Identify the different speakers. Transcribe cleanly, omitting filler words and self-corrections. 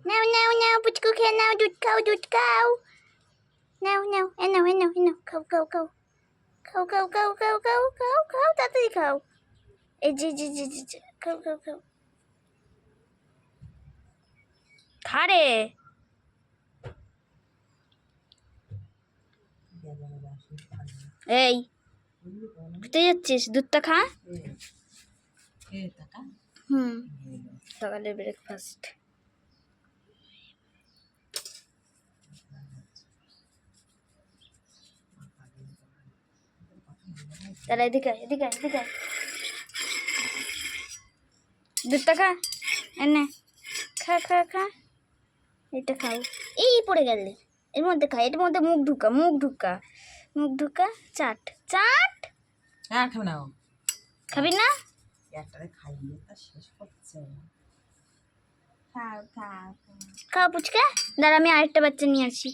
Speaker 1: নাও নাও নাও পুচকু খেয়ে নাও, দুধ খাও, দুধ খাও। নাও নাও, এ নাও, এ নাও, এ নাও, খাও খাও খাও খাও খাও খাও খাও খাও খাও খাও, তাড়াতাড়ি খাও। এই যে যে যে যে খাও খাও খাও, খা রে। এই কোথায় যাচ্ছিস? দুধটা খা। সকালের ব্রেকফাস্ট। তাহলে এদিকে এদিকে এদিকে দুধটা খা, এনে খা খা খা। এটা খাও। এই পড়ে গেলে এর মধ্যে খা, এর মধ্যে মুখ ঢুকা, মুখ ঢুকা, মুখ ঢুকা। চাট চাট।
Speaker 2: আর খাবে না?
Speaker 1: খাবি না?
Speaker 2: একটারে খাইয়ে তা শেষ করছে। খাও খাও
Speaker 1: খাও পুচকা। দাঁড়া আমি আরেকটা বাচ্চা নিয়ে আসি।